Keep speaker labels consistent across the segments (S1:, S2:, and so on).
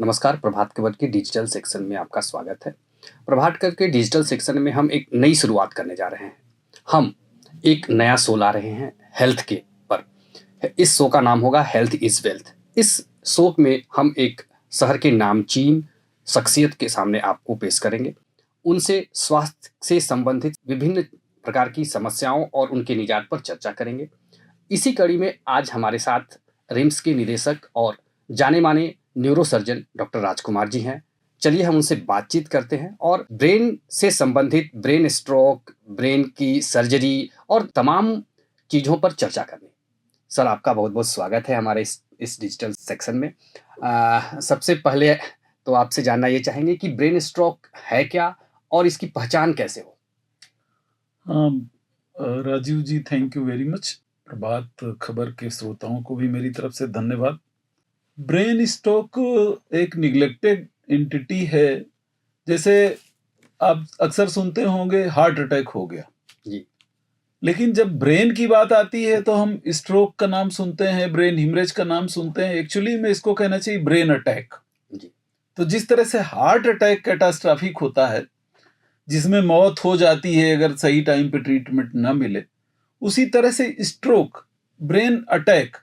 S1: नमस्कार। प्रभात खबर के digital section में आपका स्वागत है। प्रभात खबर के डिजिटल सेक्शन में हम एक नई शुरुआत करने जा रहे हैं। हम एक नया शो ला रहे हैं हेल्थ के पर। इस शो का नाम होगा हेल्थ इज वेल्थ। इस शो में हम एक शहर के नामचीन शख्सियत के सामने आपको पेश करेंगे। उनसे स्वास्थ्य से संबंधित विभिन्न प्रकार की समस्याओं और उनके निजात पर चर्चा करेंगे। इसी कड़ी में आज हमारे साथ रिम्स के निदेशक और जाने माने न्यूरोसर्जन डॉक्टर राजकुमार जी हैं। चलिए हम उनसे बातचीत करते हैं और ब्रेन से संबंधित ब्रेन स्ट्रोक, ब्रेन की सर्जरी और तमाम चीज़ों पर चर्चा करनी। सर, आपका बहुत बहुत स्वागत है हमारे इस डिजिटल सेक्शन में। सबसे पहले तो आपसे जानना ये चाहेंगे कि ब्रेन स्ट्रोक है क्या और इसकी पहचान कैसे हो?
S2: हाँ, राजीव जी, thank you very much. Prabhat Khabar के श्रोताओं को भी मेरी तरफ से धन्यवाद। ब्रेन स्ट्रोक एक निग्लेक्टेड एंटिटी है। जैसे आप अक्सर सुनते होंगे हार्ट अटैक हो गया
S1: जी।
S2: लेकिन जब ब्रेन की बात आती है तो हम स्ट्रोक का नाम सुनते हैं, ब्रेन हिमरेज का नाम सुनते हैं। एक्चुअली में इसको कहना चाहिए ब्रेन अटैक।
S1: जी।
S2: तो जिस तरह से हार्ट अटैक कैटास्ट्रॉफिक होता है, जिसमें मौत हो जाती है अगर सही टाइम पे ट्रीटमेंट ना मिले, उसी तरह से स्ट्रोक, ब्रेन अटैक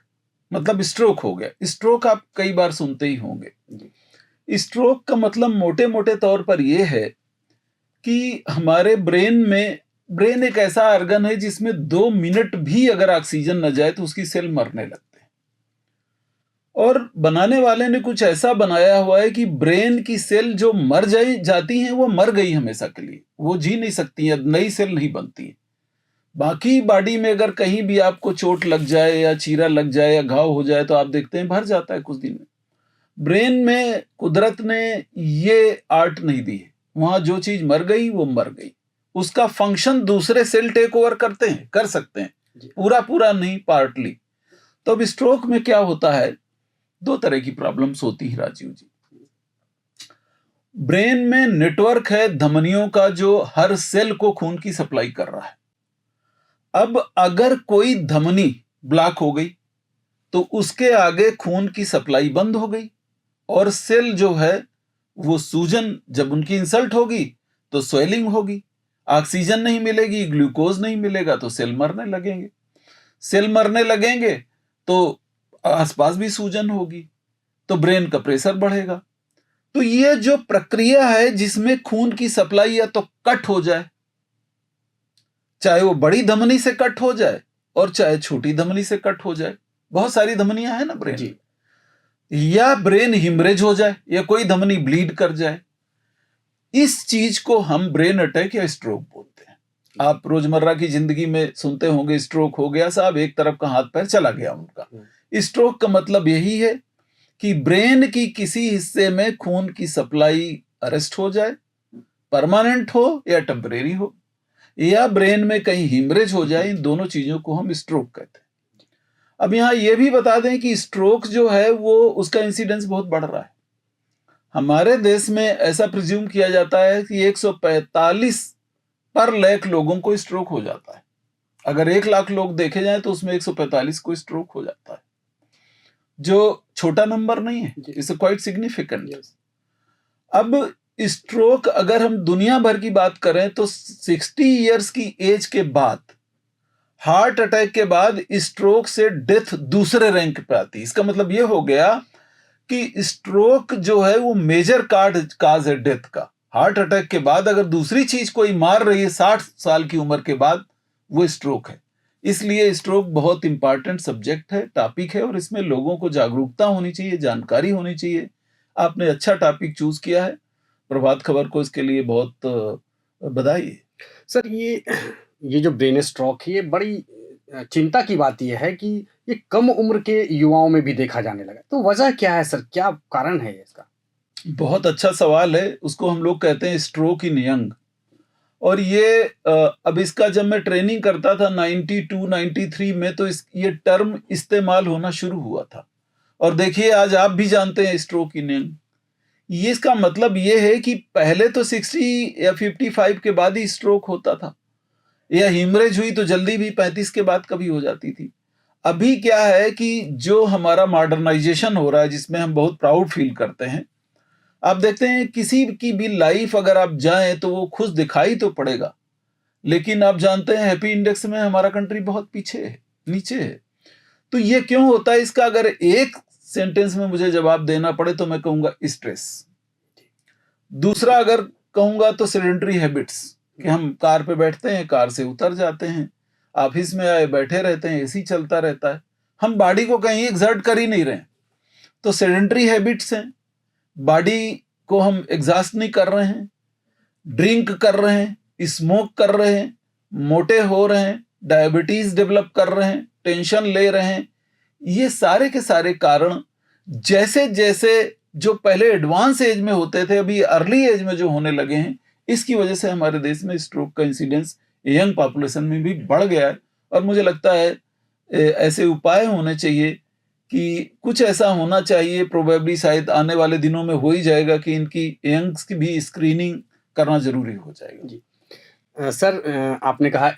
S2: मतलब स्ट्रोक हो गया। स्ट्रोक आप कई बार सुनते ही होंगे। स्ट्रोक का मतलब मोटे मोटे तौर पर यह है कि हमारे ब्रेन एक ऐसा ऑर्गन है जिसमें 2 मिनट भी अगर ऑक्सीजन न जाए तो उसकी सेल मरने लगते हैं। और बनाने वाले ने कुछ ऐसा बनाया हुआ है कि ब्रेन की सेल जो मर जाती हैं वो मर गई हमेशा के लिए, वो जी नहीं सकती है, नई सेल नहीं बनती है। बाकी बॉडी में अगर कहीं भी आपको चोट लग जाए या चीरा लग जाए या घाव हो जाए तो आप देखते हैं भर जाता है कुछ दिन में। ब्रेन में कुदरत ने ये आर्ट नहीं दी है। वहां जो चीज मर गई वो मर गई, उसका फंक्शन दूसरे सेल टेक ओवर करते हैं, कर सकते हैं, पूरा नहीं, पार्टली। तो अब स्ट्रोक में क्या होता है, 2 तरह की प्रॉब्लम्स होती है राजीव जी। ब्रेन में नेटवर्क है धमनियों का जो हर सेल को खून की सप्लाई कर रहा है। अब अगर कोई धमनी ब्लॉक हो गई तो उसके आगे खून की सप्लाई बंद हो गई और सेल जो है वो सूजन, जब उनकी इंसल्ट होगी तो स्वेलिंग होगी, ऑक्सीजन नहीं मिलेगी, ग्लूकोज नहीं मिलेगा तो सेल मरने लगेंगे। सेल मरने लगेंगे तो आसपास भी सूजन होगी, तो ब्रेन का प्रेशर बढ़ेगा। तो ये जो प्रक्रिया है जिसमें खून की सप्लाई या तो कट हो जाए, चाहे वो बड़ी धमनी से कट हो जाए और चाहे छोटी धमनी से कट हो जाए, बहुत सारी धमनियां हैं ना ब्रेन
S1: जी।
S2: या ब्रेन हिमरेज हो जाए या कोई धमनी ब्लीड कर जाए, इस चीज को हम ब्रेन अटैक या स्ट्रोक बोलते हैं। आप रोजमर्रा की जिंदगी में सुनते होंगे स्ट्रोक हो गया साहब, एक तरफ का हाथ पैर चला गया उनका। स्ट्रोक का मतलब यही है कि ब्रेन की किसी हिस्से में खून की सप्लाई अरेस्ट हो जाए, परमानेंट हो या टेम्परेरी हो, या ब्रेन में कहीं हिमरेज हो जाए। इन दोनों चीजों को हम स्ट्रोक कहते हैं। अब यहां यह भी बता दें कि स्ट्रोक जो है वो उसका इंसिडेंस बहुत बढ़ रहा है। हमारे देश में ऐसा प्रिज्यूम किया जाता है कि 145 पर लाख लोगों को स्ट्रोक हो जाता है। अगर 1 लाख लोग देखे जाएं तो उसमें 145 को स्ट्रोक हो जाता है, जो छोटा नंबर नहीं है, इट्स क्वाइट सिग्निफिकेंट। अब स्ट्रोक अगर हम दुनिया भर की बात करें तो 60 इयर्स की एज के बाद, हार्ट अटैक के बाद स्ट्रोक से डेथ दूसरे रैंक पे आती है। इसका मतलब यह हो गया कि स्ट्रोक जो है वो मेजर काज है डेथ का। हार्ट अटैक के बाद अगर दूसरी चीज कोई मार रही है 60 साल की उम्र के बाद, वो स्ट्रोक है। इसलिए स्ट्रोक बहुत इंपॉर्टेंट सब्जेक्ट है, टॉपिक है, और इसमें लोगों को जागरूकता होनी चाहिए, जानकारी होनी चाहिए। आपने अच्छा टॉपिक चूज किया है, प्रभात खबर को इसके लिए बहुत बधाई।
S1: सर, ये जो ब्रेन स्ट्रोक है, ये बड़ी चिंता की बात यह है कि ये कम उम्र के युवाओं में भी देखा जाने लगा। तो वजह क्या है सर? क्या कारण है इसका?
S2: बहुत अच्छा सवाल है। उसको हम लोग कहते हैं स्ट्रोक इन यंग। और ये अब इसका जब मैं ट्रेनिंग करता था 92 93 में, तो ये टर्म इस्तेमाल होना शुरू हुआ था। और देखिए आज आप भी जानते हैं स्ट्रोक इन यंग। ये इसका मतलब ये है कि पहले तो 60 या 55 के बाद ही स्ट्रोक होता था, या हिमरेज हुई तो जल्दी भी 35 के बाद कभी हो जाती थी। अभी क्या है कि जो हमारा मॉडर्नाइजेशन हो रहा है, जिसमें हम बहुत प्राउड फील करते हैं, आप देखते हैं किसी की भी लाइफ अगर आप जाएं तो वो खुश दिखाई तो पड़ेगा, लेकिन आप जानते हैं हैप्पी इंडेक्स में हमारा कंट्री बहुत पीछे है, नीचे है। तो ये क्यों होता है, इसका अगर एक सेंटेंस में मुझे जवाब देना पड़े तो मैं कहूंगा स्ट्रेस। दूसरा अगर कहूंगा तो सेडेंटरी हैबिट्स, कि हम कार पे बैठते हैं, कार से उतर जाते हैं, ऑफिस में आए बैठे रहते हैं, एसी चलता रहता है, हम बॉडी को कहीं एक्सर्ट कर ही नहीं रहे। तो सेडेंटरी हैबिट्स हैं, बॉडी को हम एग्जॉस्ट नहीं कर रहे हैं, ड्रिंक कर रहे हैं, स्मोक कर रहे हैं, मोटे हो रहे हैं, डायबिटीज डेवलप कर रहे हैं, टेंशन ले रहे हैं। ये सारे के सारे कारण जैसे जैसे जो पहले एडवांस एज में होते थे अभी अर्ली एज में जो होने लगे हैं, इसकी वजह से हमारे देश में स्ट्रोक का इंसिडेंस यंग पॉपुलेशन में भी बढ़ गया है। और मुझे लगता है ऐसे उपाय होने चाहिए कि कुछ ऐसा होना चाहिए, प्रोबेबली शायद आने वाले दिनों में हो ही जाएगा, कि इनकी यंग्स की भी स्क्रीनिंग करना जरूरी हो जाएगा।
S1: जी सर, आपने कहा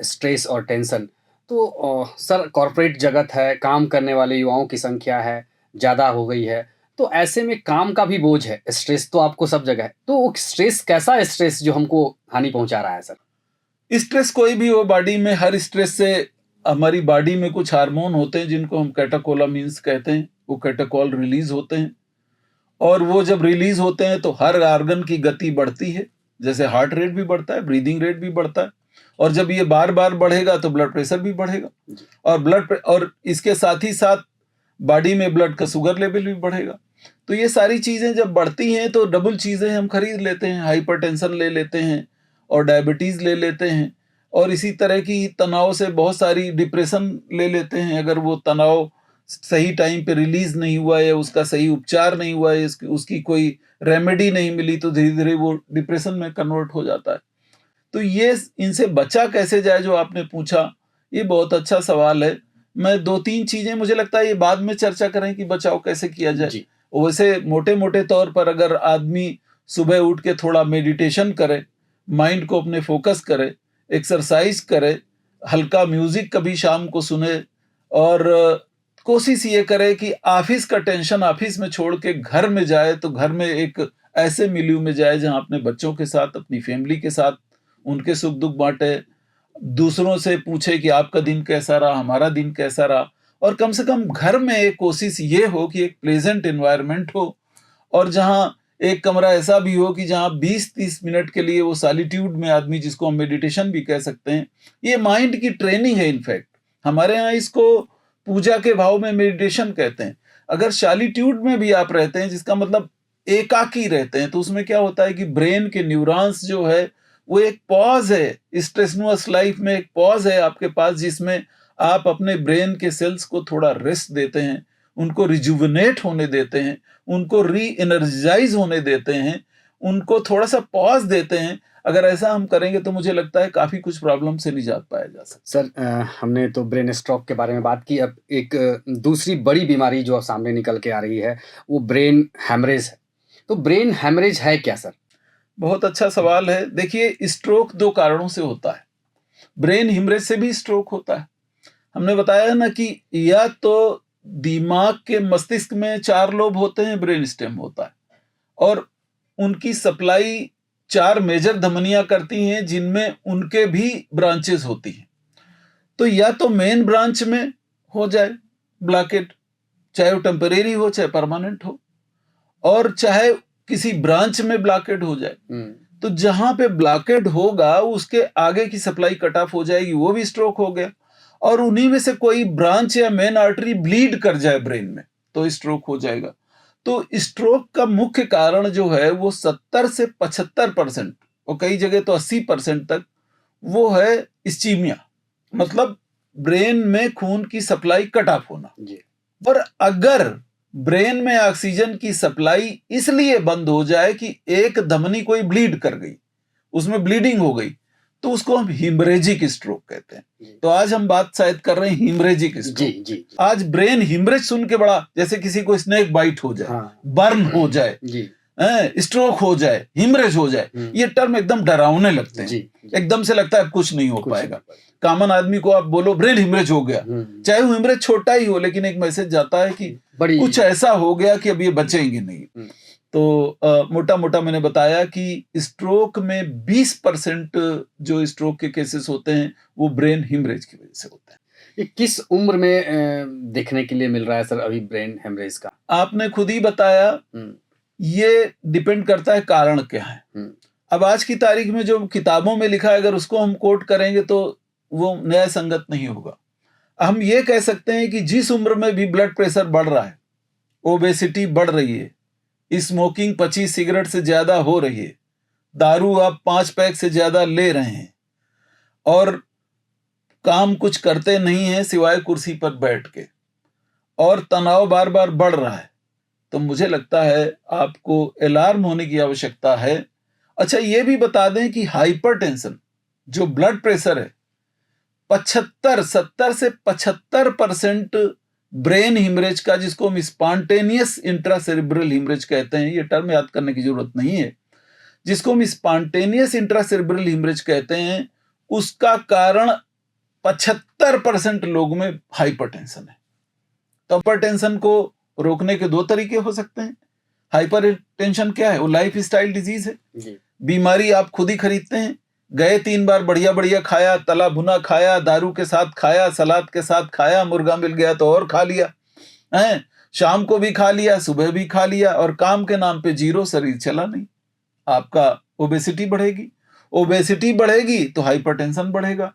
S1: स्ट्रेस और टेंशन, तो सर कॉरपोरेट जगत है, काम करने वाले युवाओं की संख्या है ज़्यादा हो गई है, तो ऐसे में काम का भी बोझ है, स्ट्रेस तो आपको सब जगह है, तो वो स्ट्रेस कैसा स्ट्रेस जो हमको हानि पहुंचा रहा है सर?
S2: स्ट्रेस कोई भी हो बॉडी में, हर स्ट्रेस से हमारी बॉडी में कुछ हार्मोन होते हैं जिनको हम कैटाकोलामिन्स कहते हैं, वो कैटाकोल रिलीज होते हैं, और वो जब रिलीज होते हैं तो हर ऑर्गन की गति बढ़ती है, जैसे हार्ट रेट भी बढ़ता है, ब्रीदिंग रेट भी बढ़ता है, और जब ये बार बार बढ़ेगा तो ब्लड प्रेशर भी बढ़ेगा, और इसके साथ ही साथ बॉडी में ब्लड का शुगर लेवल भी बढ़ेगा। तो ये सारी चीजें जब बढ़ती हैं तो डबल चीजें हम खरीद लेते हैं, हाइपरटेंशन ले लेते हैं और डायबिटीज ले लेते हैं, और इसी तरह की तनाव से बहुत सारी डिप्रेशन ले लेते हैं। अगर वो तनाव सही टाइम पे रिलीज नहीं हुआ है, उसका सही उपचार नहीं हुआ है, उसकी कोई रेमेडी नहीं मिली, तो धीरे धीरे वो डिप्रेशन में कन्वर्ट हो जाता है। तो ये इनसे बचा कैसे जाए जो आपने पूछा, ये बहुत अच्छा सवाल है। मैं 2-3 चीजें, मुझे लगता है ये बाद में चर्चा करें कि बचाव कैसे किया जाए। वैसे मोटे मोटे तौर पर अगर आदमी सुबह उठ के थोड़ा मेडिटेशन करे, माइंड को अपने फोकस करे, एक्सरसाइज करे, हल्का म्यूजिक कभी शाम को सुने, और कोशिश ये करे कि ऑफिस का टेंशन ऑफिस में छोड़ के घर में जाए, तो घर में एक ऐसे मिलियू में जाए जहां अपने बच्चों के साथ, अपनी फैमिली के साथ उनके सुख दुख बांटे, दूसरों से पूछे कि आपका दिन कैसा रहा, हमारा दिन कैसा रहा, और कम से कम घर में एक कोशिश ये हो कि एक प्लेजेंट एनवायरनमेंट हो, और जहां एक कमरा ऐसा भी हो कि जहां 20-30 मिनट के लिए वो सॉलिट्यूड में आदमी, जिसको हम मेडिटेशन भी कह सकते हैं, ये माइंड की ट्रेनिंग है। इनफैक्ट हमारे यहाँ इसको पूजा के भाव में मेडिटेशन कहते हैं। अगर सॉलिट्यूड में भी आप रहते हैं, जिसका मतलब एकाकी रहते हैं, तो उसमें क्या होता है कि ब्रेन के न्यूरॉन्स जो है वो एक पॉज है, स्ट्रेसनुअस लाइफ में एक पॉज है आपके पास, जिसमें आप अपने ब्रेन के सेल्स को थोड़ा रेस्ट देते हैं, उनको रिजुविनेट होने देते हैं, उनको री एनर्जाइज होने देते हैं, उनको थोड़ा सा पॉज देते हैं। अगर ऐसा हम करेंगे तो मुझे लगता है काफी कुछ प्रॉब्लम से निजात पाया जा सकता है।
S1: सर हमने तो ब्रेन स्ट्रोक के बारे में बात की, अब एक दूसरी बड़ी बीमारी जो सामने निकल के आ रही है वो ब्रेन हैमरेज है। तो ब्रेन हैमरेज है क्या सर?
S2: बहुत अच्छा सवाल है। देखिए, स्ट्रोक 2 कारणों से होता है। ब्रेन हिमरेज से भी स्ट्रोक होता है। हमने बताया ना कि या तो दिमाग के मस्तिष्क में 4 लोब होते हैं, ब्रेन स्टेम होता है, और उनकी सप्लाई 4 मेजर धमनियां करती हैं, जिनमें उनके भी ब्रांचेस होती हैं। तो या तो मेन ब्रांच में हो जाए ब्लॉकेट, चाहे वो टेम्परेरी हो चाहे परमानेंट हो, और चाहे किसी ब्रांच में ब्लॉकेट हो जाए। तो जहां पे ब्लॉकेट होगा उसके आगे की सप्लाई कट ऑफ हो जाएगी, वो भी स्ट्रोक हो गया। और उन्हीं में से कोई ब्रांच या मेन आर्टरी ब्लीड कर जाए ब्रेन में, तो स्ट्रोक हो जाएगा। तो स्ट्रोक का मुख्य कारण जो है वो 70 से 75%, और कई जगह तो 80% तक, वो है इस्चीमिया, मतलब ब्रेन में खून की सप्लाई कट ऑफ होना। और अगर ब्रेन में ऑक्सीजन की सप्लाई इसलिए बंद हो जाए कि एक धमनी कोई ब्लीड कर गई, उसमें ब्लीडिंग हो गई, तो उसको हम हिमरेजिक स्ट्रोक कहते हैं। तो आज हम बात शायद कर रहे हैं हिमरेजिक स्ट्रोक। जी। आज ब्रेन हिमरेज सुन के बड़ा, जैसे किसी को स्नेक बाइट हो जाए, बर्न हो जाए, स्ट्रोक हो जाए, हिमरेज हो जाए, ये टर्म एकदम डरावने लगते हैं। एकदम से लगता है कुछ नहीं हो पाएगा। कॉमन आदमी को आप बोलो ब्रेन हिमरेज हो गया, चाहे वो हिमरेज छोटा ही हो, लेकिन एक मैसेज जाता है कि कुछ ऐसा हो गया कि अब ये बचेंगे नहीं। तो मोटा मोटा मैंने बताया कि स्ट्रोक में 20% जो स्ट्रोक के केसेस होते हैं वो ब्रेन हिमरेज की वजह से होते हैं।
S1: ये किस उम्र में देखने के लिए मिल रहा है सर अभी ब्रेन हेमरेज का?
S2: आपने खुद ही बताया, ये डिपेंड करता है कारण क्या है। अब आज की तारीख में जो किताबों में लिखा है अगर उसको हम कोट करेंगे तो वो न्याय संगत नहीं होगा। हम ये कह सकते हैं कि जिस उम्र में भी ब्लड प्रेशर बढ़ रहा है, ओबेसिटी बढ़ रही है, स्मोकिंग 25 सिगरेट से ज्यादा हो रही है, दारू आप 5 पैक से ज्यादा ले रहे हैं और काम कुछ करते नहीं है सिवाय कुर्सी पर बैठ के, और तनाव बार बार बढ़ रहा है, तो मुझे लगता है आपको अलार्म होने की आवश्यकता है। अच्छा, ये भी बता दें कि हाइपरटेंशन जो ब्लड प्रेशर है 70 से 75% ब्रेन हिमरेज का, जिसको हम स्पॉन्टेनियस इंट्रासेरेब्रल हिमरेज कहते हैं, ये टर्म याद करने की जरूरत नहीं है, जिसको हम स्पॉन्टेनियस इंट्रासेरेब्रल हिमरेज कहते हैं, उसका कारण 75% लोगों में हाइपरटेंशन है। तो हाइपरटेंशन को रोकने के 2 तरीके हो सकते हैं। हाइपरटेंशन क्या है? वो लाइफ स्टाइल डिजीज है, बीमारी आप खुद ही खरीदते हैं। गए 3 बार बढ़िया बढ़िया खाया, तला भुना खाया, दारू के साथ खाया, सलाद के साथ खाया, मुर्गा मिल गया तो और खा लिया है, शाम को भी खा लिया, सुबह भी खा लिया, और काम के नाम पे जीरो, शरीर चला नहीं। आपका ओबेसिटी बढ़ेगी, ओबेसिटी बढ़ेगी तो हाइपरटेंशन बढ़ेगा,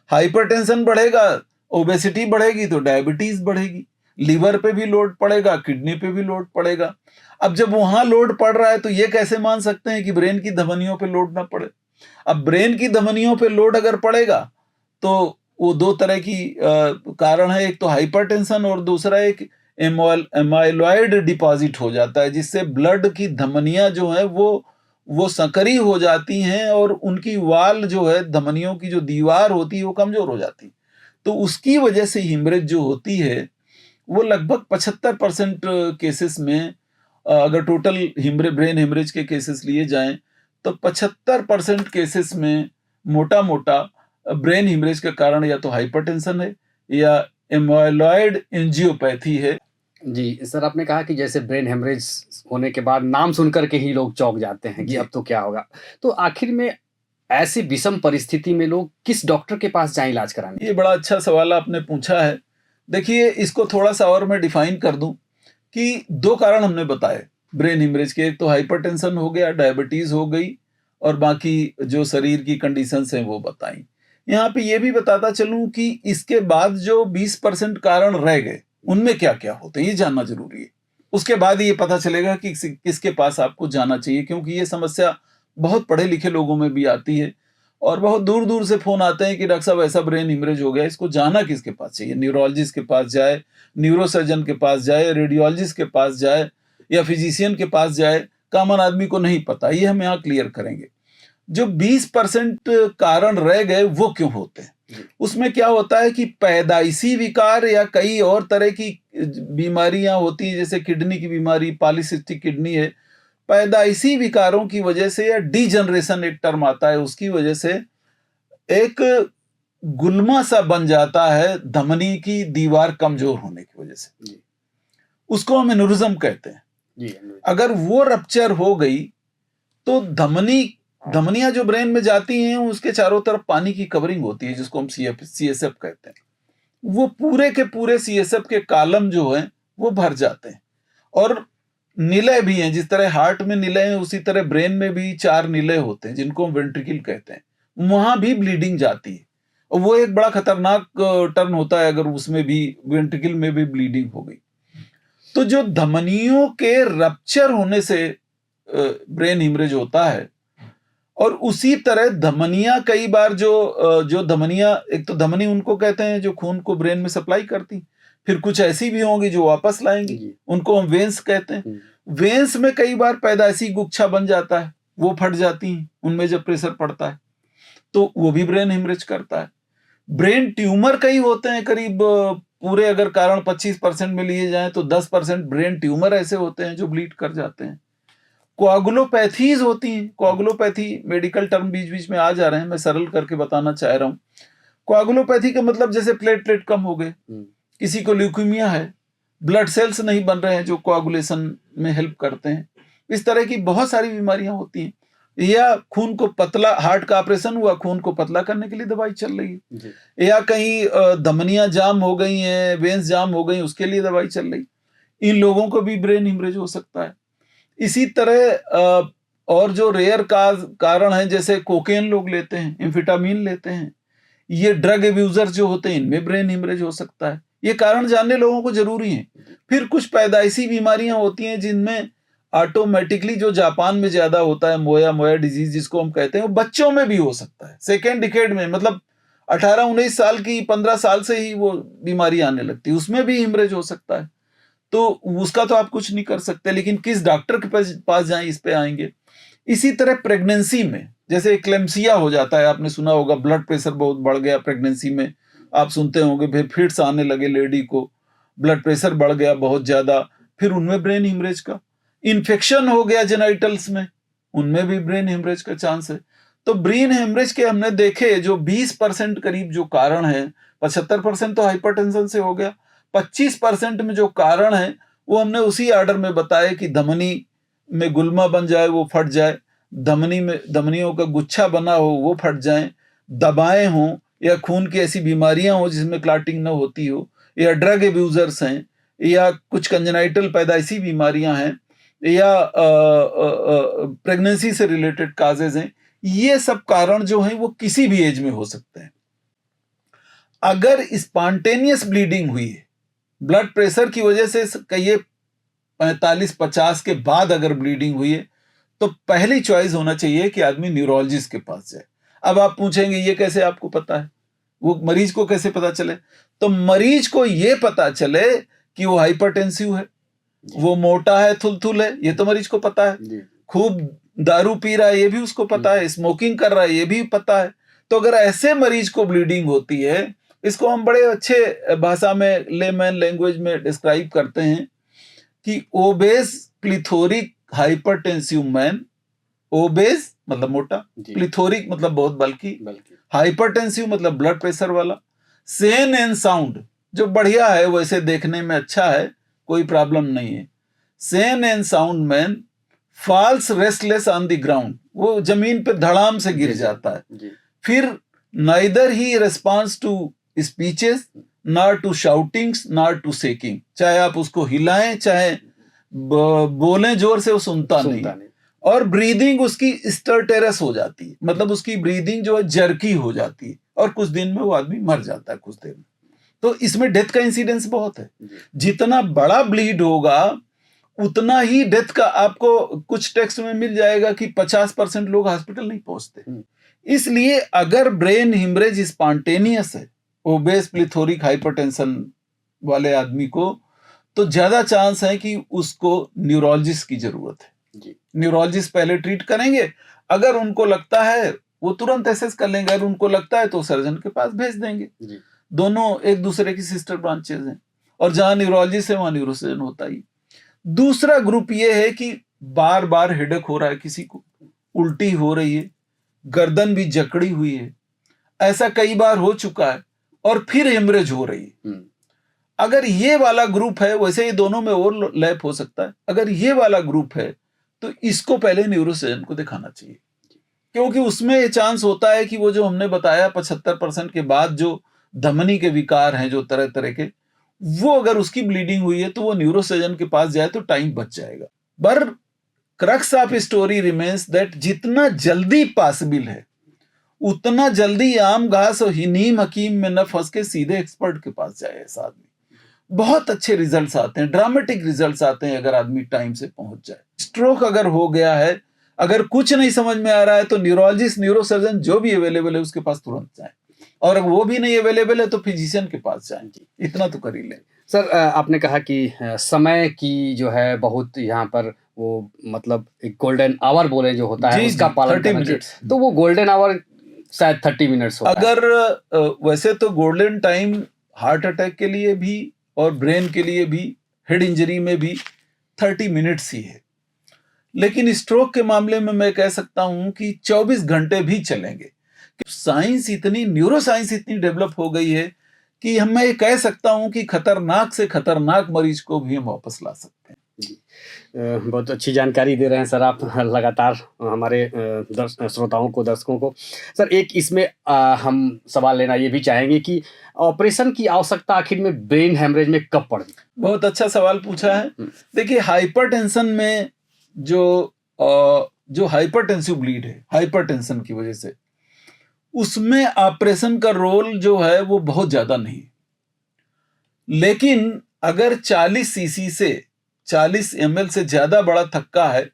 S2: हाइपरटेंशन बढ़ेगा, ओबेसिटी बढ़ेगी तो डायबिटीज बढ़ेगी, लीवर पे भी लोड पड़ेगा, किडनी पे भी लोड पड़ेगा। अब जब वहां लोड पड़ रहा है तो ये कैसे मान सकते हैं कि ब्रेन की धमनियों पे लोड ना पड़े? अब ब्रेन की धमनियों पे लोड अगर पड़ेगा तो वो 2 तरह की कारण है, एक तो हाइपरटेंशन और दूसरा एक एमाइलॉइड डिपॉजिट हो जाता है, जिससे ब्लड की धमनियां जो है वो संकरी हो जाती हैं और उनकी वाल जो है, धमनियों की जो दीवार होती है वो कमजोर हो जाती है। तो उसकी वजह से हिमरेज जो होती है वो लगभग 75% केसेस में, अगर टोटल ब्रेन हेमरेज के केसेस लिए जाएं तो 75% केसेस में मोटा मोटा ब्रेन हेमरेज का कारण या तो हाइपरटेंशन है या एमाइलॉइड एंजियोपैथी है।
S1: जी सर, आपने कहा कि जैसे ब्रेन हेमरेज होने के बाद नाम सुनकर के ही लोग चौंक जाते हैं कि अब तो क्या होगा। तो आखिर में ऐसी विषम परिस्थिति में लोग किस डॉक्टर के पास जाएं इलाज कराने?
S2: ये बड़ा अच्छा सवाल आपने पूछा है। देखिए, इसको थोड़ा सा और मैं डिफाइन कर दूं कि 2 कारण हमने बताए ब्रेन हिमरेज के, एक तो हाइपरटेंशन हो गया, डायबिटीज हो गई, और बाकी जो शरीर की कंडीशंस हैं वो बताई। यहाँ पे ये भी बताता चलूं कि इसके बाद जो 20% कारण रह गए उनमें क्या क्या होते हैं, ये जानना जरूरी है। उसके बाद ये पता चलेगा कि किसके पास आपको जाना चाहिए, क्योंकि ये समस्या बहुत पढ़े लिखे लोगों में भी आती है और बहुत दूर दूर से फोन आते हैं कि डॉक्टर साहब ऐसा ब्रेन हिमरेज हो गया, इसको जाना किसके पास चाहिए? न्यूरोलॉजिस्ट के पास जाए, न्यूरोसर्जन के पास जाए, रेडियोलॉजिस्ट के पास जाए या फिजिशियन के पास जाए? कॉमन आदमी को नहीं पता। ये हम यहाँ क्लियर करेंगे। जो 20% कारण रह गए वो क्यों होते हैं? उसमें क्या होता है कि पैदाइशी विकार या कई और तरह की बीमारियां होती हैं, जैसे किडनी की बीमारी, पॉलीसिस्टिक किडनी है, पैदाइशी विकारों की वजह से, या डीजनरेशन एक टर्म आता है, उसकी वजह से एक गुल्मा सा बन जाता है धमनी की दीवार कमजोर होने की वजह से, उसको हम एन्यूरिज्म कहते हैं। अगर वो रप्चर हो गई तो धमनियां जो ब्रेन में जाती हैं उसके चारों तरफ पानी की कवरिंग होती है, जिसको हम CSF कहते हैं। वो पूरे के पूरे CSF के कॉलम जो है वो भर जाते हैं, और निलय भी हैं। जिस तरह हार्ट में निलय है उसी तरह ब्रेन में भी 4 निलय होते हैं, जिनको हम वेंट्रिकल कहते हैं। वहां भी ब्लीडिंग जाती है, और वो एक बड़ा खतरनाक टर्न होता है अगर उसमें भी, वेंट्रिकल में भी ब्लीडिंग हो गई। तो जो धमनियों के रप्चर होने से ब्रेन हिमरेज होता है, और उसी तरह धमनियां कई बार जो धमनियां, एक तो धमनी उनको कहते हैं जो खून को ब्रेन में सप्लाई करती, फिर कुछ ऐसी भी होंगी जो वापस लाएंगी, उनको हम वेन्स कहते हैं। वेन्स में कई बार पैदाइशी गुच्छा बन जाता है, वो फट जाती हैं उनमें जब प्रेशर पड़ता है, तो वो भी ब्रेन हिमरेज करता है। ब्रेन ट्यूमर कई होते हैं, करीब पूरे अगर कारण 25% में लिए जाएं तो 10% ब्रेन ट्यूमर ऐसे होते हैं जो ब्लीड कर जाते हैं। कोआगुलोपैथीज होती हैं। कोआगुलोपैथी मेडिकल टर्म बीच बीच में आ जा रहे हैं, मैं सरल करके बताना चाह रहा हूं। कोआगुलोपैथी का मतलब जैसे प्लेटलेट कम हो गए, किसी को ल्यूकीमिया है, ब्लड सेल्स नहीं बन रहे हैं जो कोआगुलेशन में हेल्प करते हैं, इस तरह की बहुत सारी बीमारियां होती हैं। या खून को पतला, हार्ट का ऑपरेशन हुआ, खून को पतला करने के लिए दवाई चल रही है, या कहीं धमनियां जाम हो गई हैं, वेन्स जाम हो गई, उसके लिए दवाई चल रही। इन लोगों को भी ब्रेन हिमरेज हो सकता है। इसी तरह और जो रेयर कारण है, जैसे कोकेन लोग लेते हैं, एम्फेटामिन लेते हैं, ये ड्रग एब्यूजर जो होते हैं, इनमें ब्रेन हिमरेज हो सकता है। ये कारण जानने लोगों को जरूरी है। फिर कुछ पैदाइशी बीमारियां होती हैं जिनमें ऑटोमेटिकली, जो जापान में ज्यादा होता है, मोया डिजीज जिसको हम कहते हैं, वो बच्चों में भी हो सकता है। सेकेंड डिकेड में, मतलब 18-19 साल की, 15 साल से ही वो बीमारी आने लगती है, उसमें भी हिमरेज हो सकता है। तो उसका तो आप कुछ नहीं कर सकते, लेकिन किस डॉक्टर के पास जाएं, इस पे आएंगे। इसी तरह प्रेगनेंसी में, जैसे एक्लेम्सिया हो जाता है, आपने सुना होगा, ब्लड प्रेशर बहुत बढ़ गया प्रेगनेंसी में, आप सुनते होंगे, फिर फिट्स आने लगे लेडी को, ब्लड प्रेशर बढ़ गया बहुत ज्यादा, फिर उनमें ब्रेन हिमरेज का। इन्फेक्शन हो गया जेनाइटल्स में, उनमें भी ब्रेन हेमरेज का चांस है। तो ब्रेन हेमरेज के हमने देखे जो 20% करीब जो कारण है, 75% तो हाइपरटेंशन से हो गया, 25% में जो कारण है वो हमने उसी ऑर्डर में बताया कि धमनी में गुल्मा बन जाए, वो फट जाए, धमनी में धमनियों का गुच्छा बना हो, वो फट जाए, दबाएं हों, या खून की ऐसी बीमारियां हो जिसमें क्लॉटिंग न होती हो, या ड्रग एब्यूजर्स हैं, या कुछ कंजेनाइटल पैदाइशी बीमारियां हैं, या प्रेगनेंसी से रिलेटेड काजेज हैं। ये सब कारण जो हैं वो किसी भी एज में हो सकते हैं। अगर स्पॉन्टेनियस ब्लीडिंग हुई है, ब्लड प्रेशर की वजह से, कहिए 45-50 के बाद अगर ब्लीडिंग हुई है, तो पहली चॉइस होना चाहिए कि आदमी न्यूरोलॉजिस्ट के पास जाए। अब आप पूछेंगे ये कैसे आपको पता है, वो मरीज को कैसे पता चले? तो मरीज को ये पता चले कि वो हाइपरटेंसिव है, वो मोटा है, थुलथुल है, ये तो मरीज को पता है, खूब दारू पी रहा है, ये भी उसको पता है, स्मोकिंग कर रहा है, ये भी पता है। तो अगर ऐसे मरीज को ब्लीडिंग होती है, इसको हम बड़े अच्छे भाषा में, लेमैन लैंग्वेज में डिस्क्राइब करते हैं कि ओबेस प्लिथोरिक हाइपरटेंसिव मैन, ओबेस मतलब मोटा, प्लिथोरिक मतलब बहुत बल्कि, हाइपरटेंसिव मतलब ब्लड प्रेशर वाला, सेन एंड साउंड जो बढ़िया है, वैसे देखने में अच्छा है, कोई प्रॉब्लम नहीं है, sane and sound man falls restless on the ground, वो जमीन पे धड़ाम से गिर जाता है। फिर neither he response to speeches, not to shoutings, not to shaking, चाहे आप उसको हिलाएं, चाहे बोलें जोर से, वो सुनता नहीं। और ब्रीदिंग उसकी स्टरटेरस हो जाती है, मतलब उसकी ब्रीदिंग जो है जर्की हो जाती है, और कुछ दिन में वो आदमी मर जाता है, कुछ देर में। तो इसमें डेथ का इंसिडेंस बहुत है। जितना बड़ा ब्लीड होगा उतना ही डेथ का, आपको कुछ टेक्स्ट में मिल जाएगा कि 50% लोग हॉस्पिटल नहीं पहुंचते। इसलिए अगर ब्रेन हिमरेज स्पॉन्टेनियस है, ओबेस प्लिथोरिक हाइपरटेंशन वाले आदमी को, तो ज्यादा चांस है कि उसको न्यूरोलॉजिस्ट की जरूरत है। न्यूरोलॉजिस्ट पहले ट्रीट करेंगे, अगर उनको लगता है वो तुरंत एसेस कर लेंगे, अगर उनको लगता है तो सर्जन के पास भेज देंगे। दोनों एक दूसरे की सिस्टर ब्रांचेज हैं, और जहां न्यूरोलॉजिस्ट है वहां न्यूरोसर्जन होता ही। दूसरा ग्रुप ये है कि बार बार हेडेक हो रहा है, किसी को उल्टी हो रही है, गर्दन भी जकड़ी हुई है, ऐसा कई बार हो चुका है, और फिर हेमरेज हो रही है। अगर ये वाला ग्रुप है, वैसे ये दोनों में ओवरलैप हो सकता है, अगर ये वाला ग्रुप है तो इसको पहले न्यूरोसर्जन को दिखाना चाहिए, क्योंकि उसमें ये चांस होता है कि वो जो हमने बताया 75% के बाद जो धमनी के विकार हैं, जो तरह तरह के, वो अगर उसकी ब्लीडिंग हुई है तो वो न्यूरोसर्जन के पास जाए तो टाइम बच जाएगा। पर crux of story remains that जितना जल्दी पॉसिबल है उतना जल्दी आम घास और नीम हकीम में न फंस के सीधे एक्सपर्ट के पास जाए। ऐसा आदमी, बहुत अच्छे रिजल्ट्स आते हैं, ड्रामेटिक रिजल्ट्स आते हैं अगर आदमी टाइम से पहुंच जाए। स्ट्रोक अगर हो गया है, अगर कुछ नहीं समझ में आ रहा है, तो न्यूरोलॉजिस्ट, न्यूरोसर्जन जो भी अवेलेबल है उसके पास तुरंत जाए, और अगर वो भी नहीं अवेलेबल है तो फिजिशियन के पास जाएं। इतना तो कर ही लें।
S1: सर, आपने कहा कि समय की जो है बहुत यहाँ पर वो, मतलब एक गोल्डन आवर बोले जो होता है उसका पालन करना चाहिए, तो वो गोल्डन आवर शायद 30 मिनट्स होता है।
S2: अगर वैसे तो गोल्डन टाइम हार्ट अटैक के लिए भी और ब्रेन के लिए भी, हेड इंजरी में भी 30 मिनट्स ही है, लेकिन स्ट्रोक के मामले में मैं कह सकता हूं कि 24 घंटे भी चलेंगे। साइंस इतनी, न्यूरोसाइंस इतनी डेवलप हो गई है कि मैं ये कह सकता हूं कि खतरनाक से खतरनाक मरीज को भी हम वापस ला सकते हैं।
S1: जी। बहुत अच्छी जानकारी दे रहे हैं सर आप लगातार हमारे श्रोताओं को, दर्शकों को। सर एक इसमें हम सवाल लेना ये भी चाहेंगे कि ऑपरेशन की आवश्यकता आखिर में ब्रेन हैमरेज में कब पड़ी?
S2: बहुत अच्छा सवाल पूछा है। देखिए, हाइपरटेंशन में जो हाइपरटेंसिव ब्लीड है, हाइपरटेंशन की वजह से, उसमें ऑपरेशन का रोल जो है वो बहुत ज्यादा नहीं। लेकिन अगर 40 सीसी से 40 ml से ज्यादा बड़ा थक्का है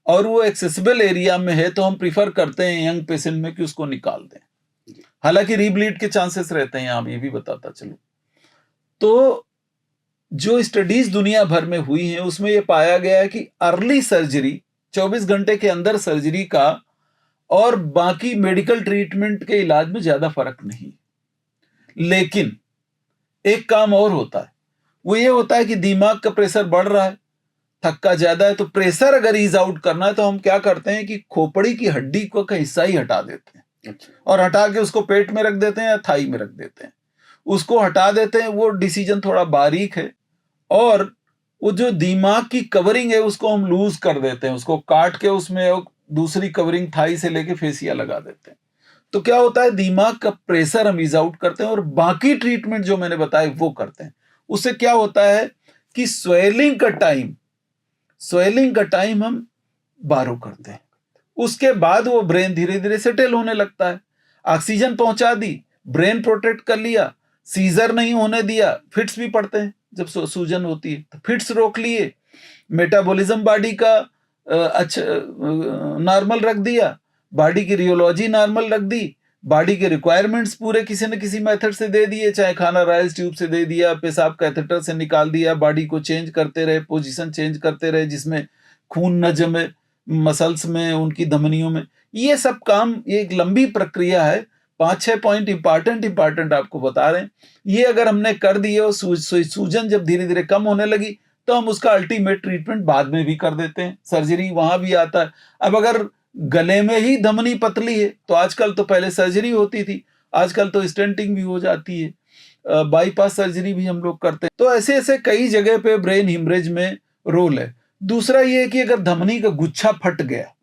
S2: और वो एक्सेसिबल एरिया में है, तो हम प्रीफर करते हैं यंग पेशेंट में कि उसको निकाल दें। हालांकि रीब्लीड के चांसेस रहते हैं, आप ये भी बताता चलो। तो जो स्टडीज दुनिया भर में हुई हैं उसमें ये पाया गया है कि अर्ली सर्जरी, 24 घंटे के अंदर सर्जरी का और बाकी मेडिकल ट्रीटमेंट के इलाज में ज्यादा फर्क नहीं। लेकिन एक काम और होता है, वो ये होता है कि दिमाग का प्रेशर बढ़ रहा है, थक्का ज्यादा है, तो प्रेशर अगर ईज आउट करना है तो हम क्या करते हैं कि खोपड़ी की हड्डी को का हिस्सा ही हटा देते हैं। और हटा के उसको पेट में रख देते हैं या थाई में रख देते हैं, उसको हटा देते हैं। वो डिसीजन थोड़ा बारीक है। और वो जो दिमाग की कवरिंग है उसको हम लूज कर देते हैं, उसको काट के उसमें दूसरी कवरिंग थाई से लेके फेसिया लगा देते हैं। तो क्या होता है, दिमाग का प्रेशर हम ईज आउट करते हैं और बाकी ट्रीटमेंट जो मैंने बताया वो करते हैं। उससे क्या होता है कि स्वेलिंग का टाइम हम बारो करते हैं। उसके बाद वो ब्रेन धीरे धीरे सेटल होने लगता है। ऑक्सीजन पहुंचा दी, ब्रेन प्रोटेक्ट कर लिया, सीजर नहीं होने दिया। फिट्स भी पड़ते हैं जब सूजन होती है, तो फिट्स रोक लिए, मेटाबॉलिज्म बॉडी का अच्छा नॉर्मल रख दिया, बॉडी की रियोलॉजी नॉर्मल रख दी, बॉडी के रिक्वायरमेंट्स पूरे किसी न किसी मेथड से दे दिए, चाहे खाना राइस ट्यूब से दे दिया, पेशाब कैथेटर से निकाल दिया, बॉडी को चेंज करते रहे, पोजीशन चेंज करते रहे जिसमें खून न जमे मसल्स में, उनकी धमनियों में। ये सब काम, ये एक लंबी प्रक्रिया है। 5-6 पॉइंट इंपॉर्टेंट आपको बता रहे हैं। ये अगर हमने कर दिए और सूजन जब धीरे धीरे कम होने लगी तो हम उसका अल्टीमेट ट्रीटमेंट बाद में भी कर देते हैं। सर्जरी वहां भी आता है। अब अगर गले में ही धमनी पतली है तो आजकल, तो पहले सर्जरी होती थी, आजकल तो स्टेंटिंग भी हो जाती है, बाईपास सर्जरी भी हम लोग करते हैं। तो ऐसे ऐसे कई जगह पे ब्रेन हिमरेज में रोल है। दूसरा ये कि अगर धमनी का गुच्छा फट गया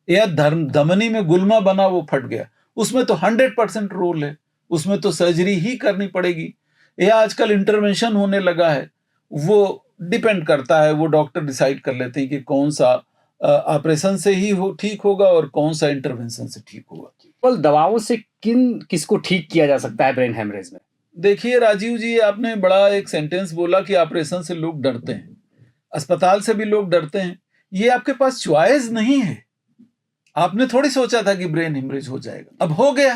S2: या धमनी में गुल्मा बना वो फट गया, उसमें तो 100% रोल है, उसमें तो सर्जरी ही करनी पड़ेगी। या आजकल इंटरवेंशन होने लगा है, वो डिपेंड करता है, वो डॉक्टर डिसाइड कर लेते हैं कि कौन सा ऑपरेशन से ही ठीक होगा और कौन सा इंटरवेंशन से ठीक होगा।
S1: केवल दवाओं से किसको ठीक किया जा सकता है ब्रेन हेमरेज में?
S2: देखिए राजीव जी, आपने बड़ा एक सेंटेंस बोला कि ऑपरेशन से लोग डरते हैं, अस्पताल से भी लोग डरते हैं। ये आपके पास चॉइस नहीं है। आपने थोड़ी सोचा था कि ब्रेन हिमरेज हो जाएगा, अब हो गया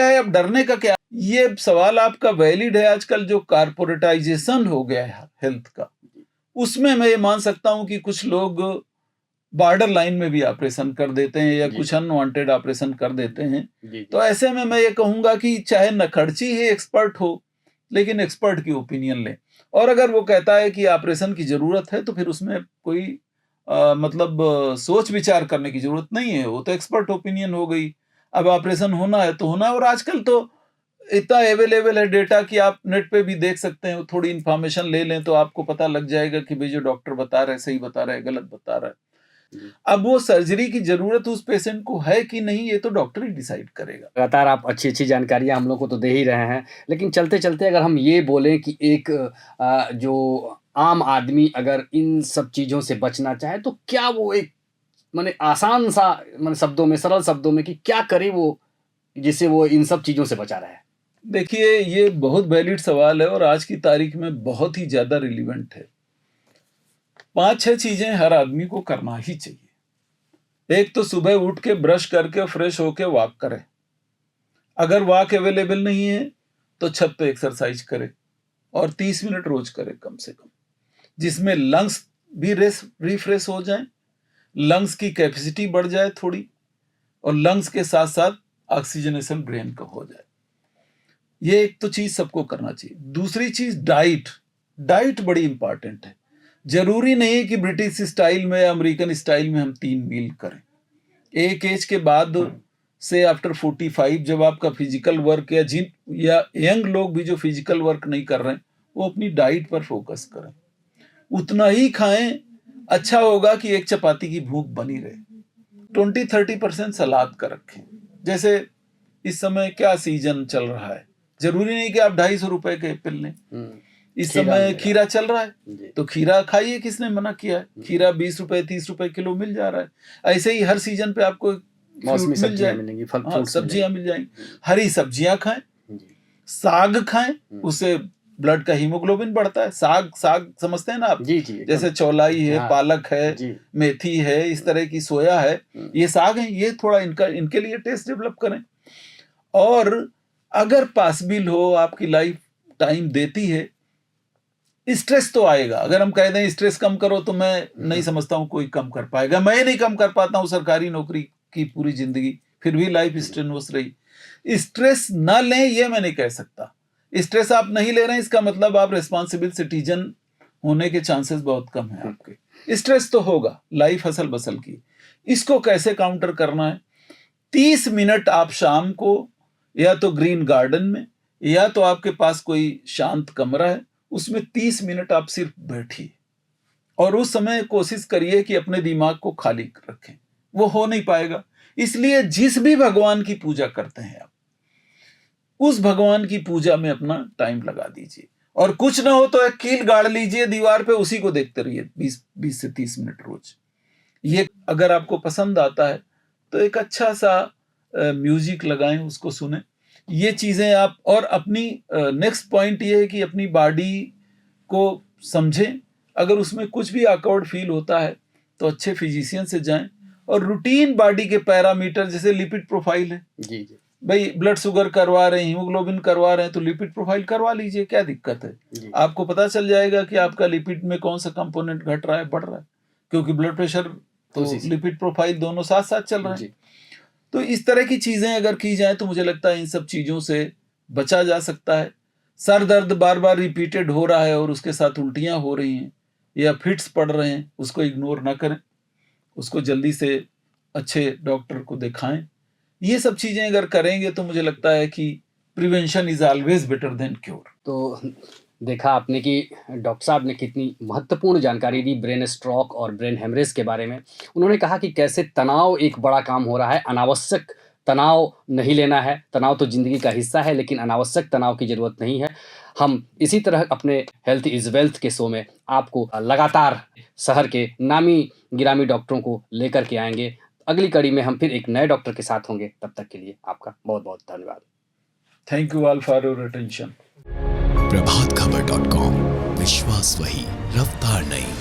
S2: है। अब डरने का क्या? ये सवाल आपका वैलिड है। आजकल जो कारपोरेटाइजेशन हो गया है हेल्थ का, उसमें मैं ये मान सकता हूं कि कुछ लोग बॉर्डर लाइन में भी ऑपरेशन कर देते हैं या कुछ अनवांटेड ऑपरेशन कर देते हैं। तो ऐसे में मैं ये कहूंगा कि चाहे नखर्ची ही एक्सपर्ट हो, लेकिन एक्सपर्ट की ओपिनियन लें। और अगर वो कहता है कि ऑपरेशन की जरूरत है तो फिर उसमें कोई सोच विचार करने की जरूरत नहीं है, वो तो एक्सपर्ट ओपिनियन हो गई। अब ऑपरेशन होना है तो होना है। और आजकल तो इतना अवेलेबल है डेटा कि आप नेट पे भी देख सकते हैं, थोड़ी इंफॉर्मेशन ले लें तो आपको पता लग जाएगा कि भाई जो डॉक्टर बता रहे हैं सही बता रहे हैं, गलत बता रहा है। अब वो सर्जरी की जरूरत उस पेशेंट को है कि नहीं, ये तो डॉक्टर ही डिसाइड करेगा।
S1: लगातार आप अच्छी अच्छी जानकारियां हम लोग को तो दे ही रहे हैं, लेकिन चलते चलते अगर हम ये बोलें कि एक जो आम आदमी अगर इन सब चीज़ों से बचना चाहे तो क्या वो एक माने आसान सा माने शब्दों में, सरल शब्दों में कि क्या करे वो जिससे वो इन सब चीज़ों से बचा रहे?
S2: देखिए, ये बहुत वैलिड सवाल है और आज की तारीख में बहुत ही ज्यादा रिलीवेंट है। 5-6 चीजें हर आदमी को करना ही चाहिए। एक तो सुबह उठ के ब्रश करके फ्रेश होके वॉक करे। अगर वॉक अवेलेबल नहीं है तो छत पे एक्सरसाइज करे और 30 मिनट रोज करे कम से कम, जिसमें लंग्स भी रिफ्रेश हो जाए, लंग्स की कैपेसिटी बढ़ जाए थोड़ी, और लंग्स के साथ साथ ऑक्सीजनेशन ब्रेन का हो जाए। ये एक तो चीज सबको करना चाहिए। दूसरी चीज डाइट बड़ी इंपॉर्टेंट है। जरूरी नहीं है कि ब्रिटिश स्टाइल में, अमेरिकन स्टाइल में हम 3 मील करें। एक एज के बाद से आफ्टर 45 जब आपका फिजिकल वर्क या यंग लोग भी जो फिजिकल वर्क नहीं कर रहे हैं वो अपनी डाइट पर फोकस करें। उतना ही खाएं, अच्छा होगा कि एक चपाती की भूख बनी रहे। 20-30% सलाद का रखें। जैसे इस समय क्या सीजन चल रहा है, जरूरी नहीं कि आप 250 रुपए के एप्पल लें। इस समय खीरा चल रहा है तो खीरा खाइए, किसने मना किया है? खीरा 20 रुपए 30 रुपए किलो मिल जा रहा है। ऐसे ही हर सीजन पे आपको
S1: मौसमी सब्जियां मिलेंगी, फल फ्रूट
S2: सब्जियां मिल जाएंगी। हरी सब्जियां खाएं, साग खाएं, उससे ब्लड का हीमोग्लोबिन बढ़ता है। साग समझते हैं ना आप?
S1: जी जी,
S2: जैसे चौलाई है, पालक है, मेथी है, इस तरह की सोया है, ये साग है। ये थोड़ा इनके लिए टेस्ट डेवलप करें। और अगर पॉसिबल हो, आपकी लाइफ टाइम देती है, स्ट्रेस तो आएगा। अगर हम कह दें स्ट्रेस कम करो, तो मैं नहीं समझता हूं कोई कम कर पाएगा। मैं नहीं कम कर पाता हूं सरकारी नौकरी की पूरी जिंदगी, फिर भी लाइफ स्ट्रेनवस रही। स्ट्रेस ना लें ये मैं नहीं कह सकता। स्ट्रेस आप नहीं ले रहे हैं, इसका मतलब आप रिस्पॉन्सिबल सिटीजन होने के चांसेस बहुत कम है आपके। स्ट्रेस तो होगा, लाइफ हसल बसल की। इसको कैसे काउंटर करना है? 30 मिनट आप शाम को या तो ग्रीन गार्डन में, या तो आपके पास कोई शांत कमरा है, उसमें 30 मिनट आप सिर्फ बैठिए और उस समय कोशिश करिए कि अपने दिमाग को खाली रखें। वो हो नहीं पाएगा, इसलिए जिस भी भगवान की पूजा करते हैं आप, उस भगवान की पूजा में अपना टाइम लगा दीजिए। और कुछ ना हो तो एक कील गाड़ लीजिए दीवार पे, उसी को देखते रहिए 20 से 30 मिनट रोज। ये अगर आपको पसंद आता है तो एक अच्छा सा म्यूजिक लगाएं, उसको सुने। ये चीजें आप, और अपनी नेक्स्ट पॉइंट ये है कि अपनी बॉडी को समझें। अगर उसमें कुछ भी ऑकवर्ड फील होता है तो अच्छे फिजिशियन से जाएं। और रूटीन बॉडी के पैरामीटर, जैसे लिपिड प्रोफाइल है, जी भाई, ब्लड शुगर करवा रहे हैं, हीमोग्लोबिन करवा रहे हैं, तो लिपिड प्रोफाइल करवा लीजिए, क्या दिक्कत है? आपको पता चल जाएगा कि आपका लिपिड में कौन सा कंपोनेंट घट रहा है, बढ़ रहा है, क्योंकि ब्लड प्रेशर तो लिपिड प्रोफाइल दोनों साथ साथ चल रहे हैं। तो इस तरह की चीजें अगर की जाए तो मुझे लगता है इन सब चीजों से बचा जा सकता है। सर दर्द बार बार रिपीटेड हो रहा है और उसके साथ उल्टियां हो रही हैं या फिट्स पड़ रहे हैं, उसको इग्नोर ना करें, उसको जल्दी से अच्छे डॉक्टर को दिखाएं। ये सब चीजें अगर करेंगे तो मुझे लगता है कि prevention is always better than cure.
S1: तो देखा आपने कि डॉक्टर साहब ने कितनी महत्वपूर्ण जानकारी दी ब्रेन स्ट्रोक और ब्रेन हेमरेज के बारे में। उन्होंने कहा कि कैसे तनाव एक बड़ा काम हो रहा है, अनावश्यक तनाव नहीं लेना है। तनाव तो ज़िंदगी का हिस्सा है, लेकिन अनावश्यक तनाव की ज़रूरत नहीं है। हम इसी तरह अपने हेल्थ इज़ वेल्थ के शो में आपको लगातार शहर के नामी गिरामी डॉक्टरों को लेकर के आएंगे। अगली कड़ी में हम फिर एक नए डॉक्टर के साथ होंगे। तब तक के लिए आपका बहुत बहुत धन्यवाद।
S2: Thank you all for your attention.
S3: प्रभातखबर.com, विश्वास वही, रफ्तार नहीं।